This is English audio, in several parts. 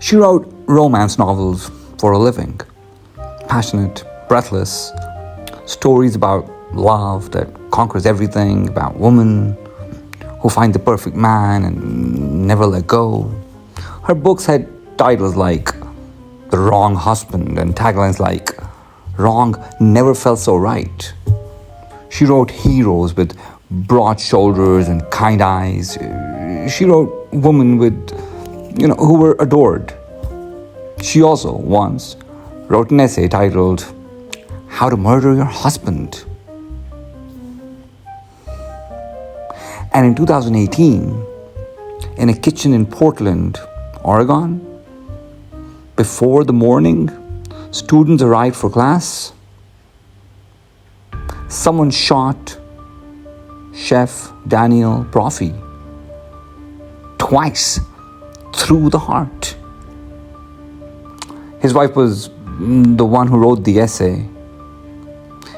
She wrote romance novels for a living, passionate, breathless, stories about love that conquers everything, about women who find the perfect man and never let go. Her books had titles like The Wrong Husband and taglines like Wrong Never Felt So Right. She wrote heroes with broad shoulders and kind eyes. She wrote women who were adored. She also once wrote an essay titled How to Murder Your Husband. And in 2018, in a kitchen in Portland, Oregon, before the morning students arrived for class, someone shot Chef Daniel Brophy twice through the heart. His wife was the one who wrote the essay.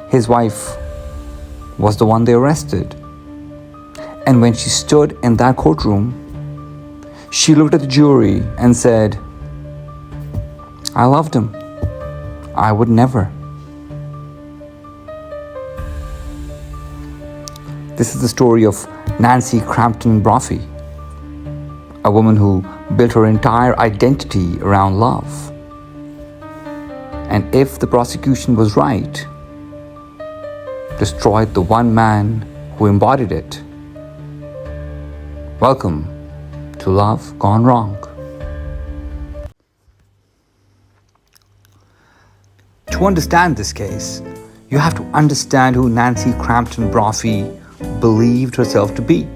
His wife was the one they arrested. And when she stood in that courtroom, she looked at the jury and said, I loved him. I would never. This is the story of Nancy Crampton Brophy, a woman who built her entire identity around love. And if the prosecution was right, destroyed the one man who embodied it. Welcome to Love Gone Wrong. To understand this case, you have to understand who Nancy Crampton Brophy believed herself to be.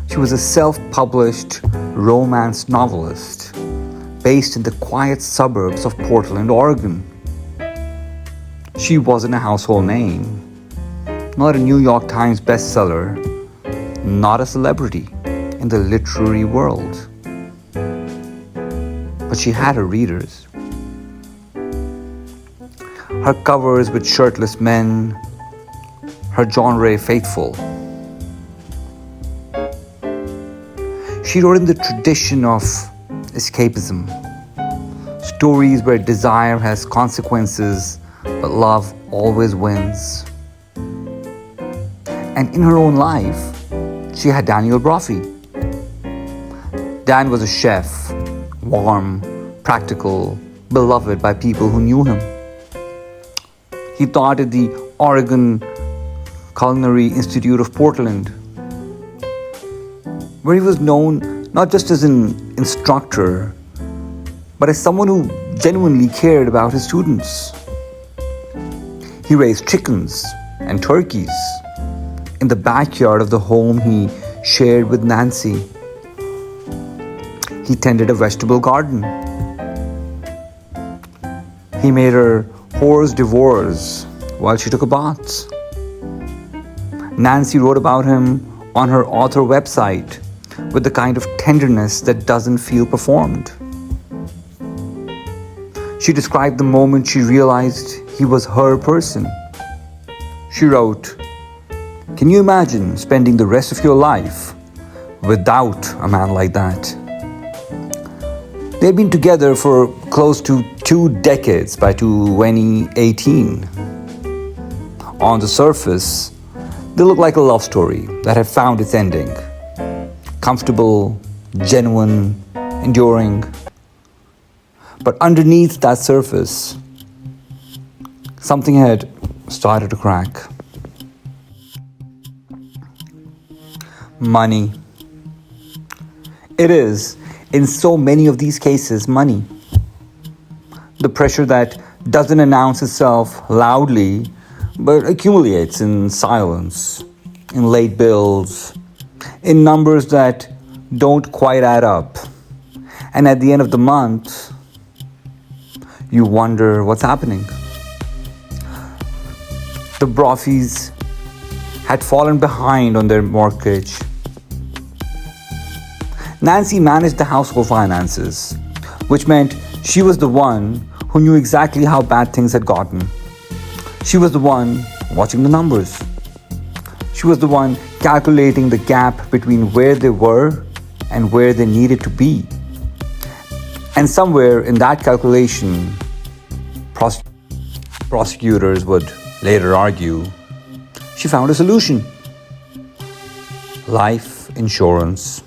She was a self-published romance novelist based in the quiet suburbs of Portland, Oregon. She wasn't a household name, not a New York Times bestseller, not a celebrity in the literary world. But she had her readers. Her covers with shirtless men, her genre faithful. She wrote in the tradition of escapism, stories where desire has consequences, but love always wins. And in her own life, she had Daniel Brophy. Dan was a chef, warm, practical, beloved by people who knew him. He taught at the Oregon Culinary Institute of Portland, where he was known not just as an instructor, but as someone who genuinely cared about his students. He raised chickens and turkeys in the backyard of the home he shared with Nancy. He tended a vegetable garden. He made her hors d'oeuvres while she took a bath. Nancy wrote about him on her author website with the kind of tenderness that doesn't feel performed. She described the moment she realized he was her person. She wrote, "Can you imagine spending the rest of your life without a man like that?" They'd been together for close to 2 decades by 2018. On the surface, they looked like a love story that had found its ending. Comfortable, genuine, enduring. But underneath that surface, something had started to crack. Money. It is, in so many of these cases, money. The pressure that doesn't announce itself loudly, but accumulates in silence, in late bills, in numbers that don't quite add up. And at the end of the month, you wonder what's happening. The Brophies had fallen behind on their mortgage. Nancy managed the household finances, which meant she was the one who knew exactly how bad things had gotten. She was the one watching the numbers. She was the one calculating the gap between where they were and where they needed to be. And somewhere in that calculation, prosecutors would later argue, she found a solution: life insurance.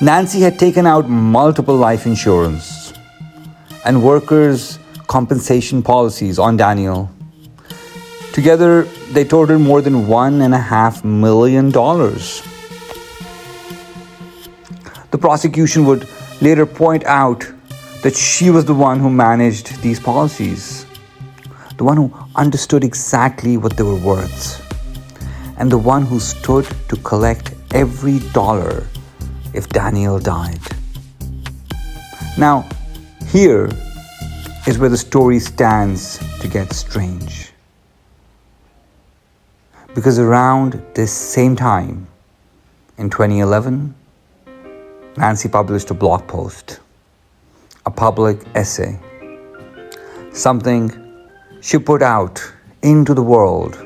Nancy had taken out multiple life insurance and workers' compensation policies on Daniel. Together, they totaled more than $1.5 million. The prosecution would later point out that she was the one who managed these policies, the one who understood exactly what they were worth, and the one who stood to collect every dollar if Daniel died. Now, here is where the story stands to get strange. Because around this same time, in 2011, Nancy published a blog post, a public essay, something she put out into the world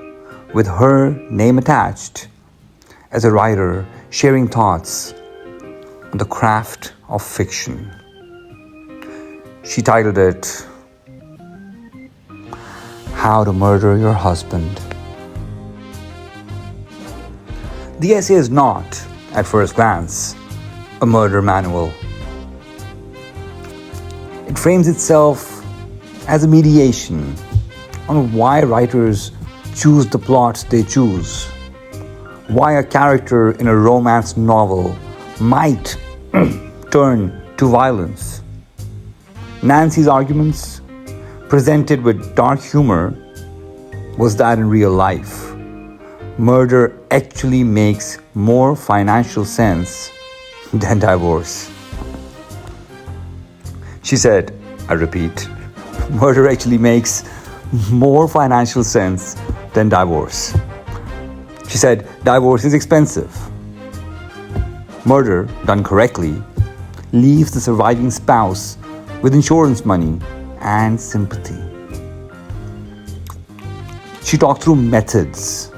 with her name attached as a writer sharing thoughts on the craft of fiction. She titled it, How to Murder Your Husband. The essay is not, at first glance, a murder manual. It frames itself as a mediation on why writers choose the plots they choose, why a character in a romance novel might turn to violence. Nancy's arguments, presented with dark humor, was that in real life, murder actually makes more financial sense than divorce. She said, I repeat, murder actually makes more financial sense than divorce. She said, divorce is expensive. Murder, done correctly, leaves the surviving spouse with insurance money and sympathy. She talked through methods.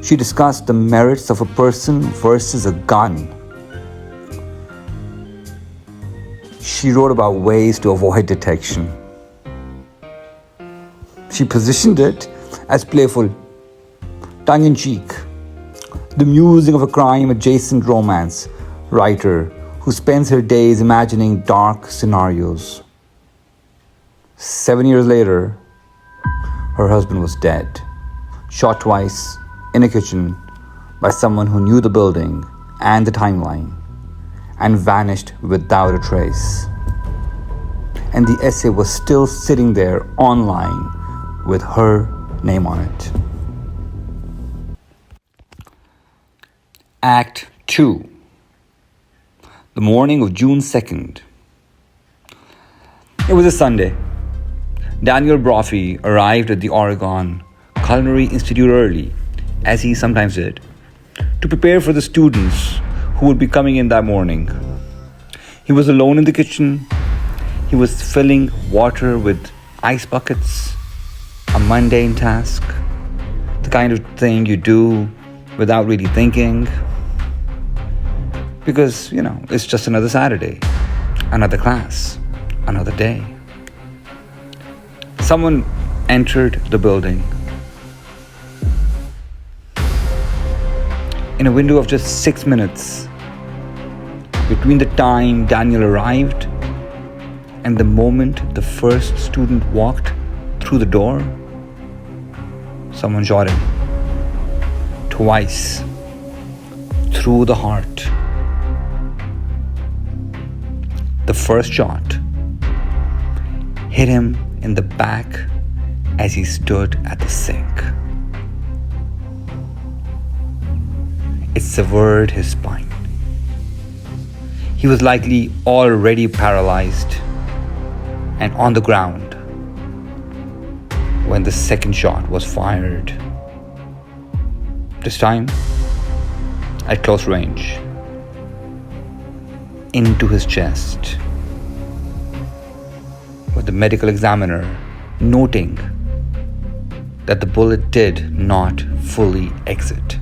She discussed the merits of a person versus a gun. She wrote about ways to avoid detection. She positioned it as playful, tongue-in-cheek, the musing of a crime-adjacent romance writer who spends her days imagining dark scenarios. 7 years later, her husband was dead, shot twice in a kitchen by someone who knew the building and the timeline, and vanished without a trace. And the essay was still sitting there online with her name on it. Act 2. The morning of June 2nd. It was a Sunday. Daniel Brophy arrived at the Oregon Culinary Institute early, as he sometimes did, to prepare for the students who would be coming in that morning. He was alone in the kitchen. He was filling water with ice buckets, a mundane task, the kind of thing you do without really thinking. Because, it's just another Saturday, another class, another day. Someone entered the building. In a window of just 6 minutes, between the time Daniel arrived and the moment the first student walked through the door, someone shot him. Twice. Through the heart. The first shot hit him in the back as he stood at the sink. It severed his spine. He was likely already paralyzed and on the ground when the second shot was fired. This time, at close range, into his chest, with the medical examiner noting that the bullet did not fully exit.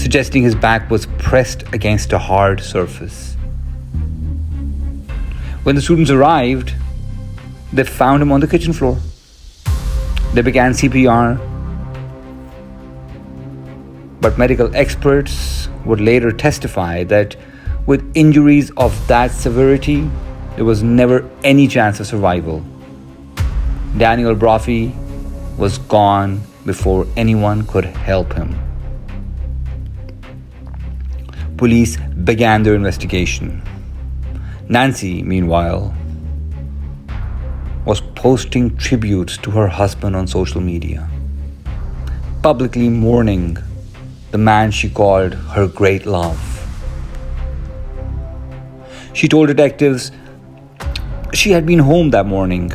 suggesting his back was pressed against a hard surface. When the students arrived, they found him on the kitchen floor. They began CPR, but medical experts would later testify that with injuries of that severity, there was never any chance of survival. Daniel Brophy was gone before anyone could help him. Police began their investigation. Nancy, meanwhile, was posting tributes to her husband on social media, publicly mourning the man she called her great love. She told detectives she had been home that morning.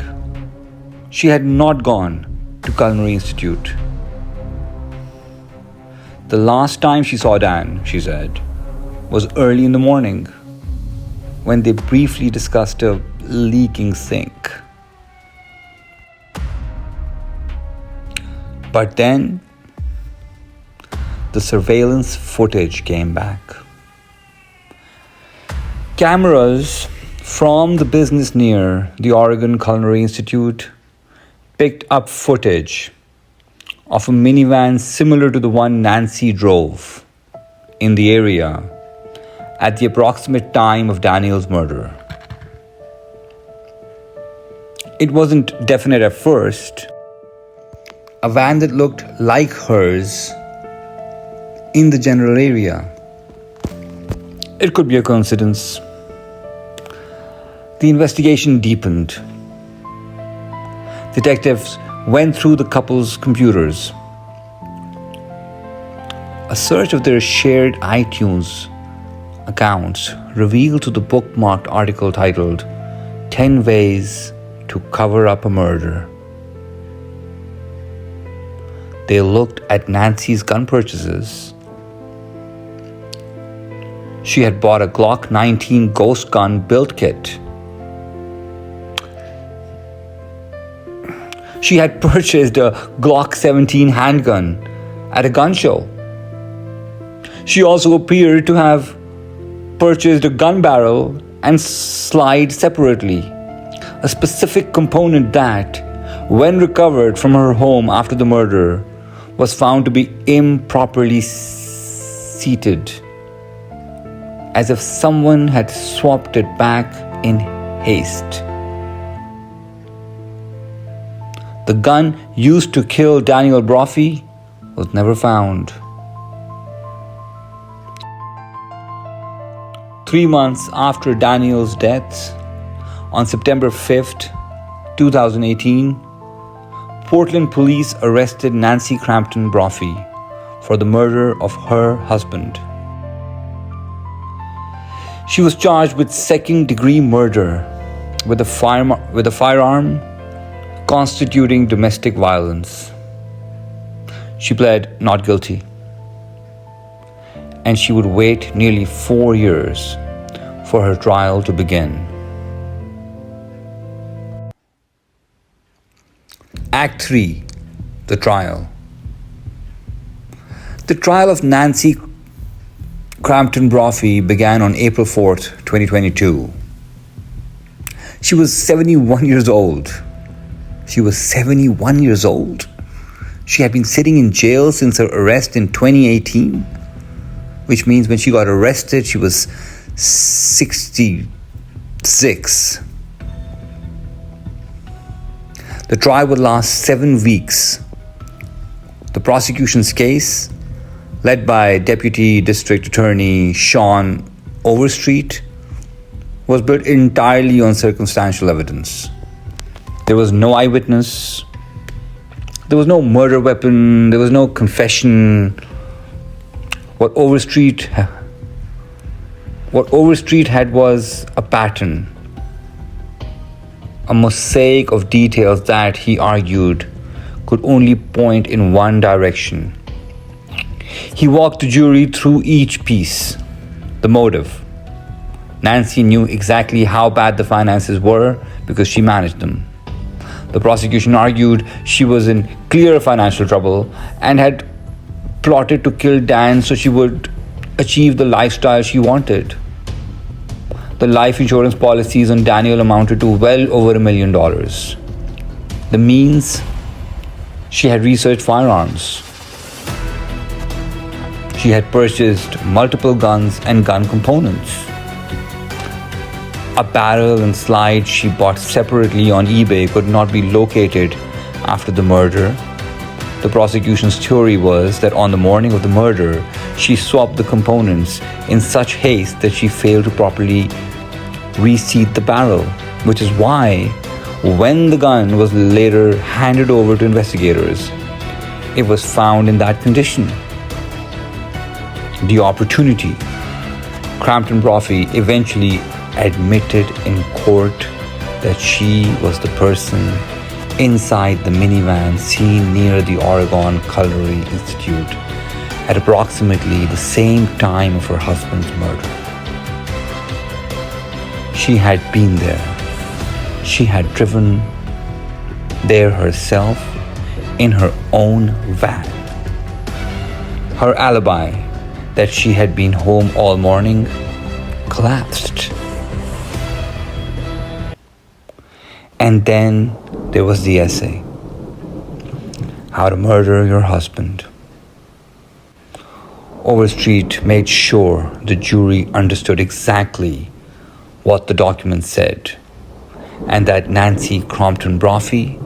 She had not gone to Culinary Institute. The last time she saw Dan, she said, was early in the morning when they briefly discussed a leaking sink. But then the surveillance footage came back. Cameras from the business near the Oregon Culinary Institute picked up footage of a minivan similar to the one Nancy drove in the area at the approximate time of Daniel's murder. It wasn't definite at first. A van that looked like hers in the general area. It could be a coincidence. The investigation deepened. Detectives went through the couple's computers. A search of their shared iTunes accounts revealed to the bookmarked article titled 10 Ways to Cover Up a Murder. They looked at Nancy's gun purchases. She had bought a Glock 19 ghost gun build kit. She had purchased a Glock 17 handgun at a gun show. She also appeared to have purchased a gun barrel and slide separately, a specific component that, when recovered from her home after the murder, was found to be improperly seated, as if someone had swapped it back in haste. The gun used to kill Daniel Brophy was never found. 3 months after Daniel's death, on September 5th, 2018, Portland police arrested Nancy Crampton Brophy for the murder of her husband. She was charged with second-degree murder with a firearm constituting domestic violence. She pled not guilty, and she would wait nearly 4 years for her trial to begin. Act 3. The trial. The trial of Nancy Crampton Brophy began on April 4th, 2022. She was 71 years old. She was 71 years old? She had been sitting in jail since her arrest in 2018, which means when she got arrested, she was 66. The trial would last 7 weeks. The prosecution's case, led by Deputy District Attorney Sean Overstreet, was built entirely on circumstantial evidence. There was no eyewitness. There was no murder weapon. There was no confession. What Overstreet had was a pattern, a mosaic of details that, he argued, could only point in one direction. He walked the jury through each piece. The motive. Nancy knew exactly how bad the finances were because she managed them. The prosecution argued she was in clear financial trouble and had plotted to kill Dan so she would achieve the lifestyle she wanted. The life insurance policies on Daniel amounted to well over $1 million. The means, she had researched firearms. She had purchased multiple guns and gun components. A barrel and slide she bought separately on eBay could not be located after the murder. The prosecution's theory was that on the morning of the murder, she swapped the components in such haste that she failed to properly reseat the barrel, which is why, when the gun was later handed over to investigators, it was found in that condition. The opportunity. Crampton Brophy eventually admitted in court that she was the person inside the minivan seen near the Oregon Culinary Institute at approximately the same time of her husband's murder. She had been there. She had driven there herself in her own van. Her alibi that she had been home all morning collapsed. And then there was the essay, How to Murder Your Husband. Overstreet made sure the jury understood exactly what the document said, and that Nancy Crampton Brophy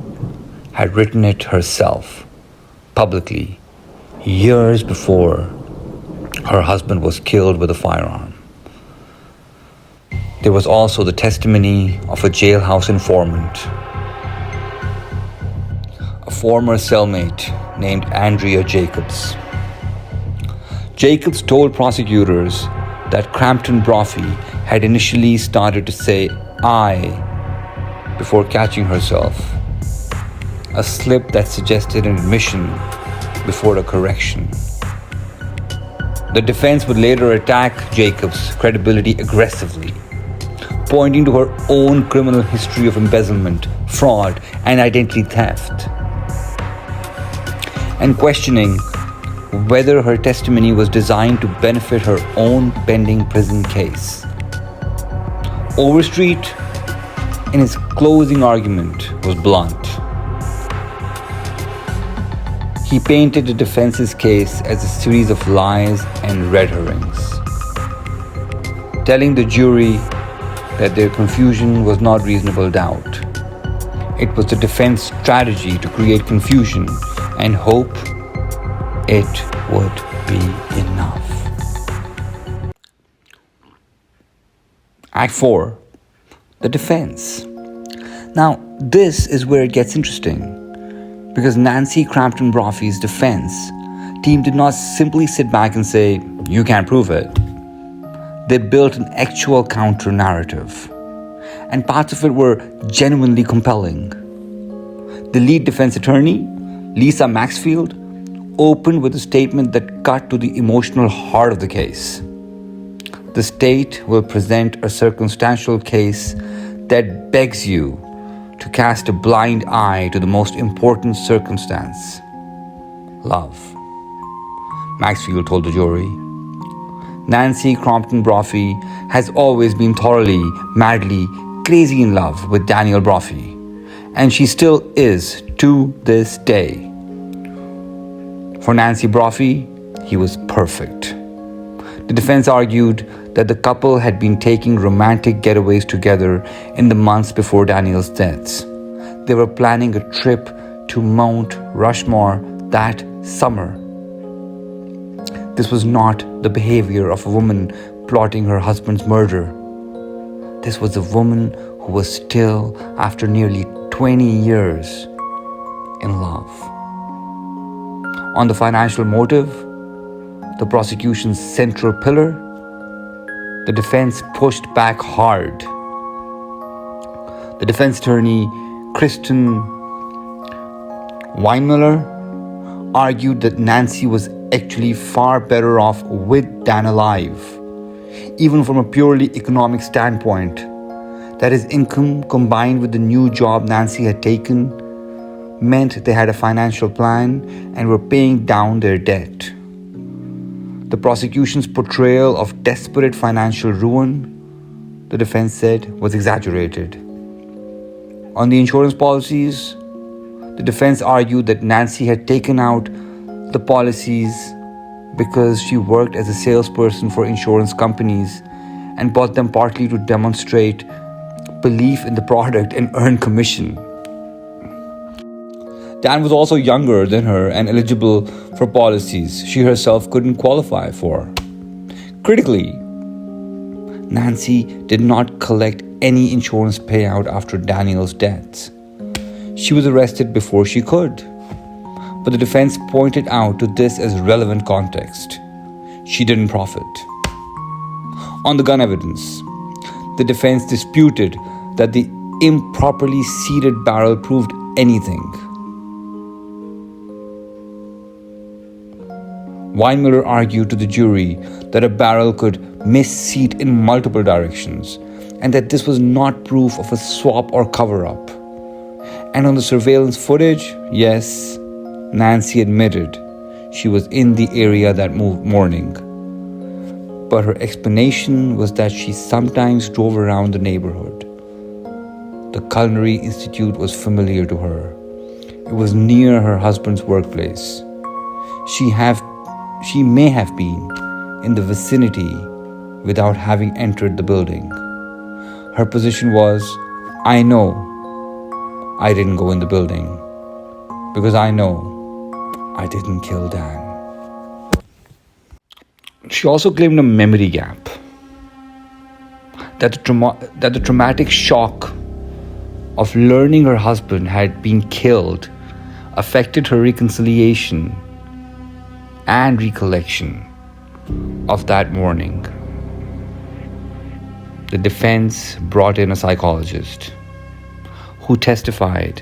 had written it herself, publicly, years before her husband was killed with a firearm. There was also the testimony of a jailhouse informant, a former cellmate named Andrea Jacobs. Jacobs told prosecutors that Crampton Brophy had initially started to say "I" before catching herself, a slip that suggested an admission before a correction. The defense would later attack Jacobs' credibility aggressively, pointing to her own criminal history of embezzlement, fraud, and identity theft, and questioning whether her testimony was designed to benefit her own pending prison case. Overstreet, in his closing argument, was blunt. He painted the defense's case as a series of lies and red herrings, telling the jury that their confusion was not reasonable doubt. It was the defense strategy to create confusion and hope it would be enough. Act 4. The defense. Now, this is where it gets interesting, because Nancy Crampton Brophy's defense team did not simply sit back and say, "You can't prove it." They built an actual counter-narrative, and parts of it were genuinely compelling. The lead defense attorney, Lisa Maxfield, opened with a statement that cut to the emotional heart of the case. The state will present a circumstantial case that begs you to cast a blind eye to the most important circumstance: love. Maxfield told the jury. Nancy Crampton Brophy has always been thoroughly, madly, crazy in love with Daniel Brophy, and she still is to this day. For Nancy Brophy, he was perfect. The defense argued that the couple had been taking romantic getaways together in the months before Daniel's death. They were planning a trip to Mount Rushmore that summer. This was not the behavior of a woman plotting her husband's murder. This was a woman who was still, after nearly 20 years, in love. On the financial motive, the prosecution's central pillar, the defense pushed back hard. The defense attorney, Kristen Weinmiller, argued that Nancy was actually far better off with Dan alive, even from a purely economic standpoint, that his income combined with the new job Nancy had taken meant they had a financial plan and were paying down their debt. The prosecution's portrayal of desperate financial ruin, the defense said, was exaggerated. On the insurance policies, the defense argued that Nancy had taken out the policies because she worked as a salesperson for insurance companies and bought them partly to demonstrate belief in the product and earn commission. Dan was also younger than her and eligible for policies she herself couldn't qualify for. Critically, Nancy did not collect any insurance payout after Daniel's death. She was arrested before she could, but the defense pointed out to this as relevant context. She didn't profit. On the gun evidence, the defense disputed that the improperly seated barrel proved anything. Weinmiller argued to the jury that a barrel could mis-seat in multiple directions and that this was not proof of a swap or cover-up. And on the surveillance footage, yes, Nancy admitted she was in the area that morning. But her explanation was that she sometimes drove around the neighborhood. The Culinary Institute was familiar to her. It was near her husband's workplace. She may have been in the vicinity without having entered the building. Her position was, I know I didn't go in the building because I know I didn't kill Dan. She also claimed a memory gap, that the traumatic shock of learning her husband had been killed affected her reconciliation and recollection of that morning. The defense brought in a psychologist who testified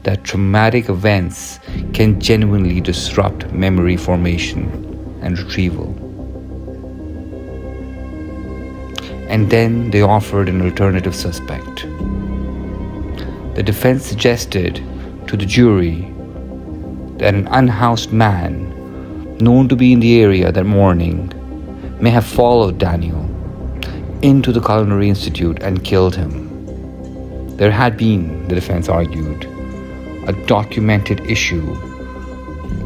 that traumatic events can genuinely disrupt memory formation and retrieval. And then they offered an alternative suspect. The defense suggested to the jury that an unhoused man known to be in the area that morning may have followed Daniel into the Culinary Institute and killed him. There had been, the defense argued, a documented issue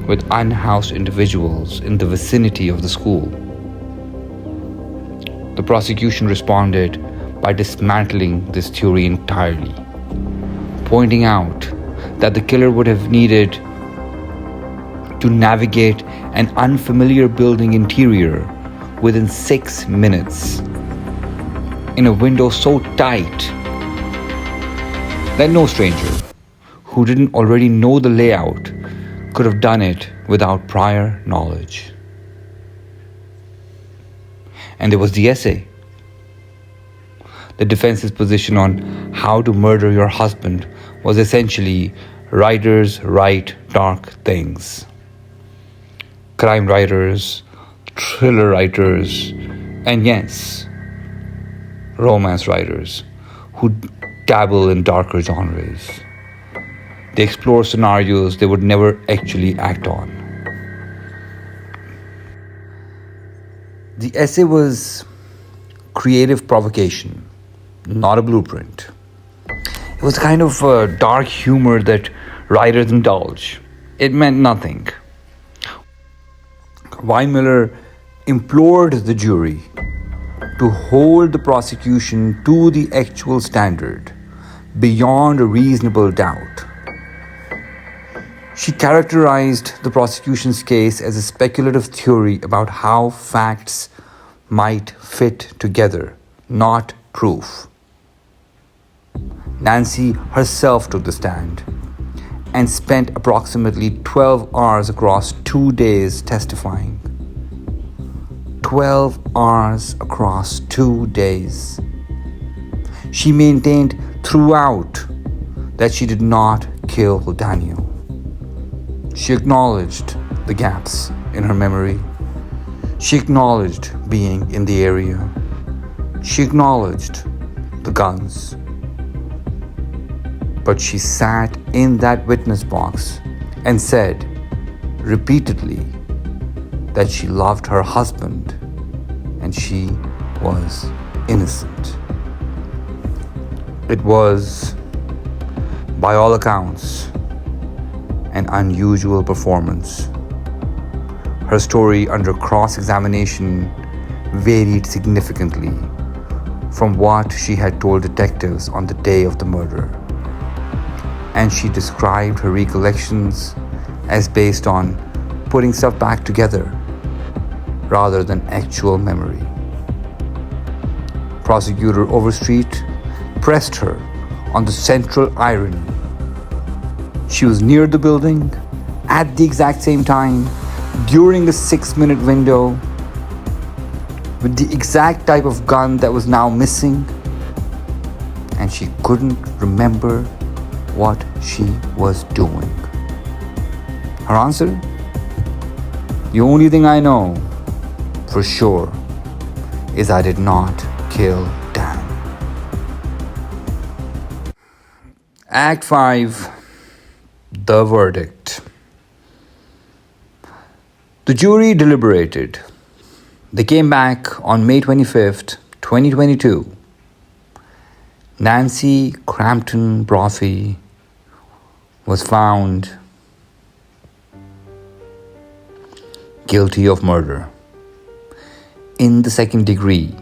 with unhoused individuals in the vicinity of the school. The prosecution responded by dismantling this theory entirely, pointing out that the killer would have needed to navigate an unfamiliar building interior within 6 minutes in a window so tight that no stranger who didn't already know the layout could have done it without prior knowledge. And there was the essay. The defense's position on how to murder your husband was essentially writers write dark things. Crime writers, thriller writers, and yes, romance writers who dabble in darker genres. They explore scenarios they would never actually act on. The essay was creative provocation, not a blueprint. It was kind of dark humor that writers indulge. It meant nothing. Weinmiller implored the jury to hold the prosecution to the actual standard, beyond a reasonable doubt. She characterized the prosecution's case as a speculative theory about how facts might fit together, not proof. Nancy herself took the stand and spent approximately 12 hours across 2 days testifying. 12 hours across 2 days. She maintained throughout that she did not kill Daniel. She acknowledged the gaps in her memory. She acknowledged being in the area. She acknowledged the guns. But she sat in that witness box and said repeatedly that she loved her husband and she was innocent. It was, by all accounts, an unusual performance. Her story under cross-examination varied significantly from what she had told detectives on the day of the murder, and she described her recollections as based on putting stuff back together rather than actual memory. Prosecutor Overstreet pressed her on the central irony. She was near the building at the exact same time during a 6-minute window with the exact type of gun that was now missing, and she couldn't remember what she was doing. Her answer? The only thing I know for sure is I did not kill Dan. Act 5. The verdict. The jury deliberated. They came back on May 25th, 2022. Nancy Crampton Brophy was found guilty of murder in the second degree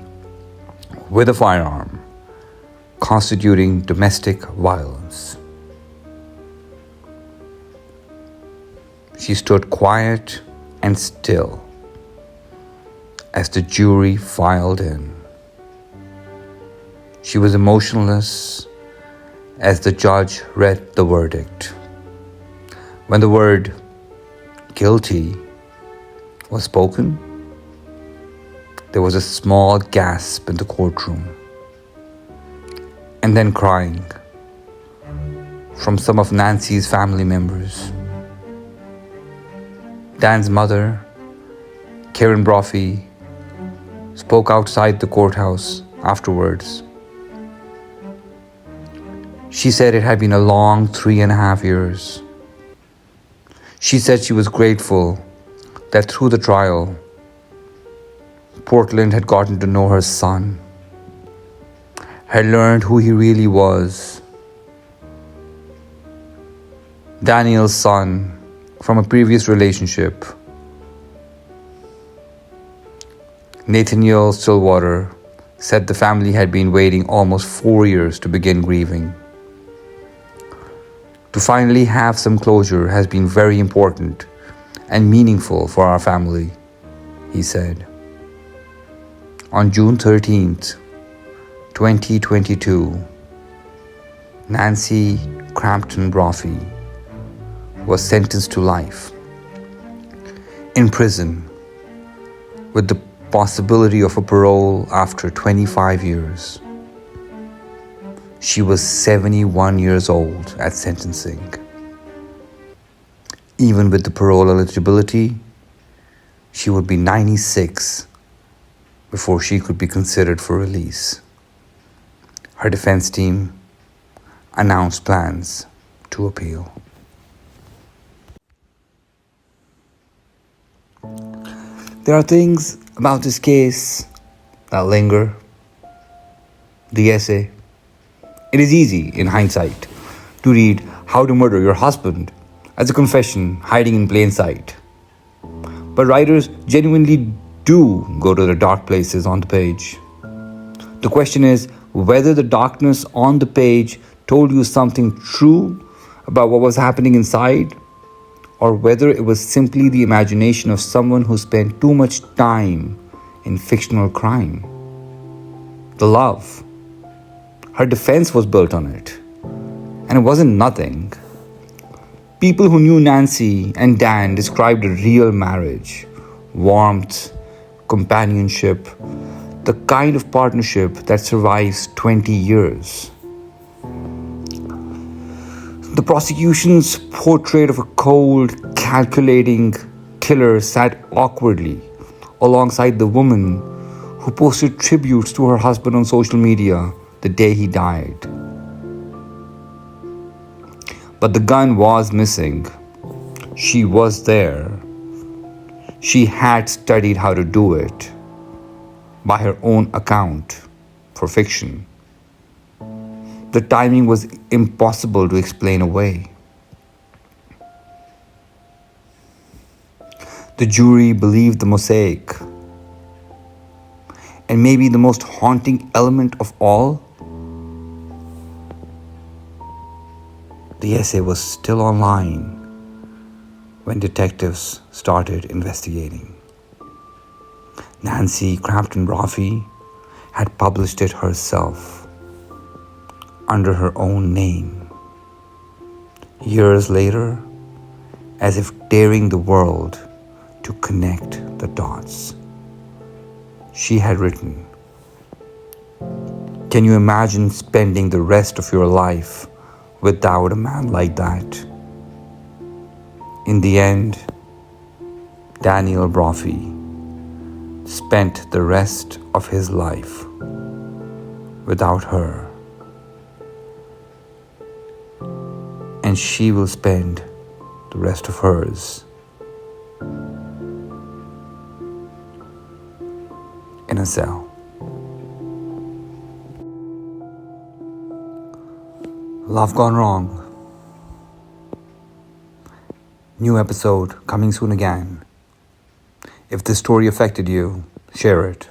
with a firearm, constituting domestic violence. She stood quiet and still as the jury filed in. She was emotionless as the judge read the verdict. When the word guilty was spoken, there was a small gasp in the courtroom, and then crying from some of Nancy's family members. Dan's mother, Karen Brophy, spoke outside the courthouse afterwards. She said it had been a long 3.5 years. She said she was grateful that through the trial, Portland had gotten to know her son, had learned who he really was. Daniel's son from a previous relationship, Nathaniel Stillwater, said the family had been waiting almost 4 years to begin grieving. To finally have some closure has been very important and meaningful for our family, he said. On June 13th, 2022, Nancy Crampton Brophy was sentenced to life in prison with the possibility of a parole after 25 years. She was 71 years old at sentencing. Even with the parole eligibility, she would be 96 before she could be considered for release. Her defense team announced plans to appeal. There are things about this case that linger. The essay. It is easy, in hindsight, to read How to Murder Your Husband as a confession hiding in plain sight. But writers genuinely do go to the dark places on the page. The question is whether the darkness on the page told you something true about what was happening inside, or whether it was simply the imagination of someone who spent too much time in fictional crime. The love. Her defense was built on it. And it wasn't nothing. People who knew Nancy and Dan described a real marriage, warmth, companionship, the kind of partnership that survives 20 years. The prosecution's portrait of a cold, calculating killer sat awkwardly alongside the woman who posted tributes to her husband on social media the day he died. But the gun was missing. She was there. She had studied how to do it by her own account for fiction. The timing was impossible to explain away. The jury believed the mosaic. And maybe the most haunting element of all, the essay was still online when detectives started investigating. Nancy Crampton Brophy had published it herself under her own name. Years later, as if daring the world to connect the dots, she had written, "Can you imagine spending the rest of your life without a man like that?" In the end, Daniel Brophy spent the rest of his life without her, and she will spend the rest of hers in a cell. Love Gone Wrong. New episode coming soon again. If this story affected you, share it.